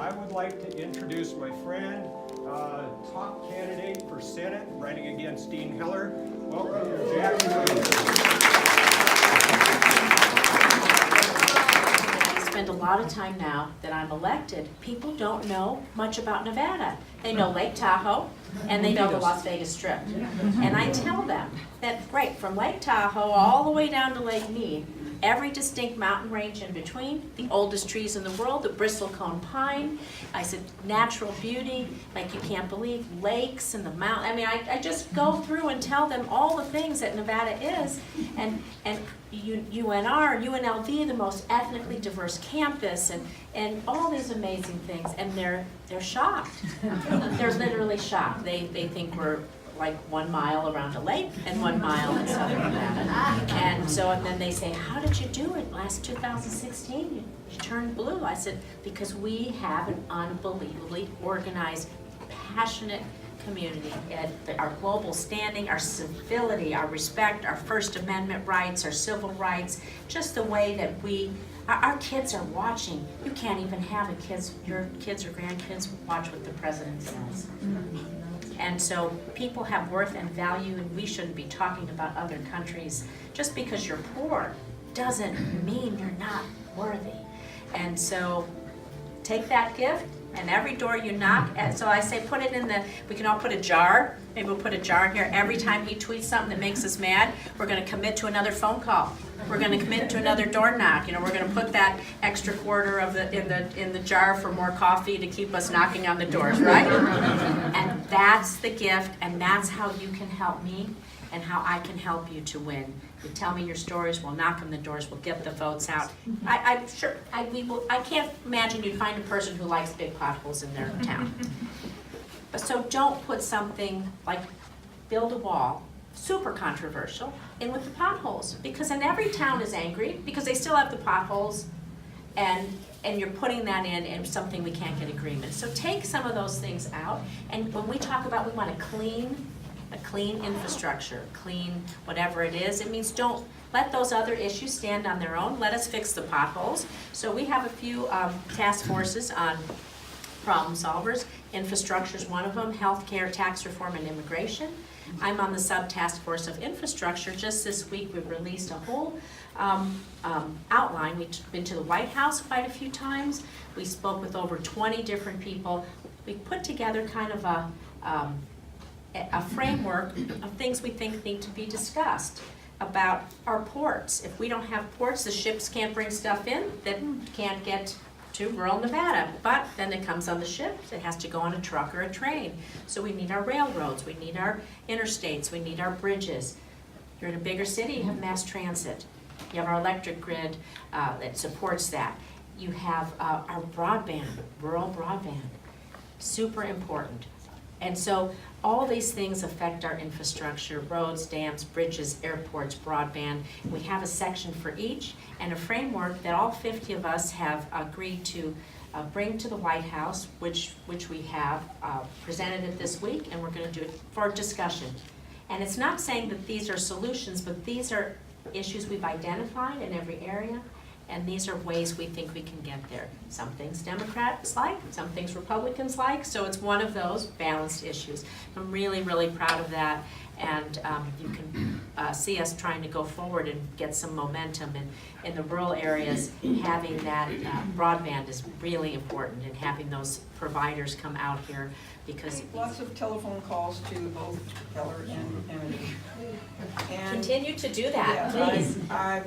I would like to introduce my friend, top candidate for Senate, running against Dean Heller. Welcome, Jacky Rosen. I spend a lot of time now that I'm elected. People don't know much about Nevada. They know Lake Tahoe and they know the Las Vegas Strip. And I tell them that, right, from Lake Tahoe all the way down to Lake Mead, every distinct mountain range in between, the oldest trees in the world, the bristlecone pine. I said natural beauty, like you can't believe, lakes and the mountain. I mean, I just go through and tell them all the things that Nevada is, and UNR, UNLV, the most ethnically diverse campus, and all these amazing things, and they're shocked. They're literally shocked. They think we're like 1 mile around a lake and 1 mile in southern Nevada. And so, and then they say, how did you do it last 2016? You turned blue. I said, because we have an unbelievably organized, passionate community. And our global standing, our civility, our respect, our First Amendment rights, our civil rights, just the way that our kids are watching. You can't even have your kids or grandkids watch what the president says. And so people have worth and value, and we shouldn't be talking about other countries. Just because you're poor doesn't mean you're not worthy. And so take that gift, and every door you knock, and so I say put it in we can all put a jar. Maybe we'll put a jar in here. Every time he tweets something that makes us mad, we're going to commit to another phone call. We're going to commit to another door knock. You know, we're going to put that extra quarter of in the jar for more coffee to keep us knocking on the doors, right? And that's the gift, and that's how you can help me, and how I can help you to win. You tell me your stories, we'll knock on the doors, we'll get the votes out. I'm sure I can't imagine you'd find a person who likes big potholes in their town. But so don't put something like build a wall, super controversial, in with the potholes, because then every town is angry because they still have the potholes, and you're putting that in something we can't get agreement. So take some of those things out, and when we talk about we want a clean infrastructure, clean whatever it is, it means don't let those other issues stand on their own. Let us fix the potholes. So we have a few task forces on problem solvers. Infrastructure is one of them, healthcare, tax reform, and immigration. I'm on the sub-task force of infrastructure. Just this week we released a whole outline. We've been to the White House quite a few times. We spoke with over 20 different people. We put together kind of a framework of things we think need to be discussed about our ports. If we don't have ports, the ships can't bring stuff in that can't get to rural Nevada, but then it comes on the ship, it has to go on a truck or a train. So we need our railroads, we need our interstates, we need our bridges. You're in a bigger city, you have mass transit. You have our electric grid that supports that. You have our broadband, rural broadband, super important. And so all these things affect our infrastructure, roads, dams, bridges, airports, broadband. We have a section for each and a framework that all 50 of us have agreed to bring to the White House, which we have presented it this week, and we're going to do it for discussion. And it's not saying that these are solutions, but these are issues we've identified in every area, and these are ways we think we can get there. Some things Democrats like, some things Republicans like, so it's one of those balanced issues. I'm really, really proud of that, and you can see us trying to go forward and get some momentum. And in the rural areas, having that broadband is really important, and having those providers come out here, because lots of telephone calls to both Keller and Kennedy. And continue to do that, yeah, please.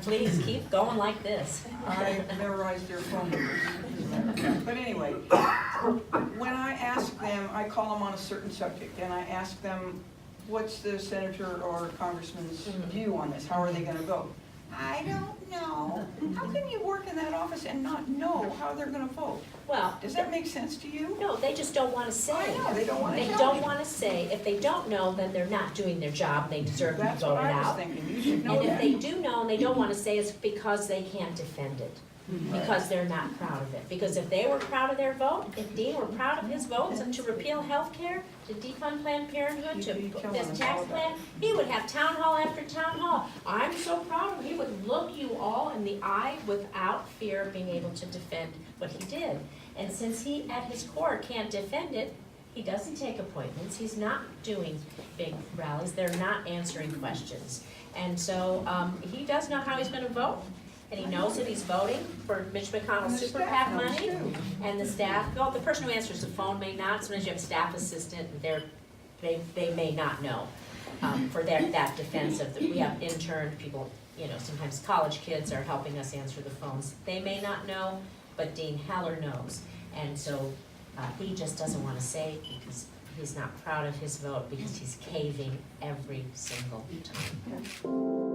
Please keep going like this. I memorized their phone numbers. But anyway, when I ask them, I call them on a certain subject, and I ask them, what's the senator or congressman's view on this? How are they going to vote? I don't know. How can you work in that office and not know how they're going to vote? Well, does that make sense to you? No, they just don't want to say. I know, they don't want to. They don't want to say. If they don't know, then they're not doing their job. They deserve to be voted out. That's what I was thinking. You should know and that. if they do know and they don't want to say, it's because they can't defend it. Because they're not proud of it. Because if they were proud of their vote, if Dean were proud of his votes and to repeal health care, to defund Planned Parenthood, to this tax plan, he would have town hall after town hall. I'm so proud of him. He would look you all in the eye without fear of being able to defend what he did. And since he, at his core, can't defend it, he doesn't take appointments, he's not doing big rallies, they're not answering questions. And so, he does know how he's gonna vote, and he knows that he's voting for Mitch And McConnell's the super staff PAC knows money. too. And the staff, well, the person who answers the phone may not, sometimes you have a staff assistant, and they may not know, for that defense of we have intern people, you know, sometimes college kids are helping us answer the phones. They may not know, but Dean Heller knows. And so, he just doesn't wanna say because he's not proud of his vote because he's caving every single time.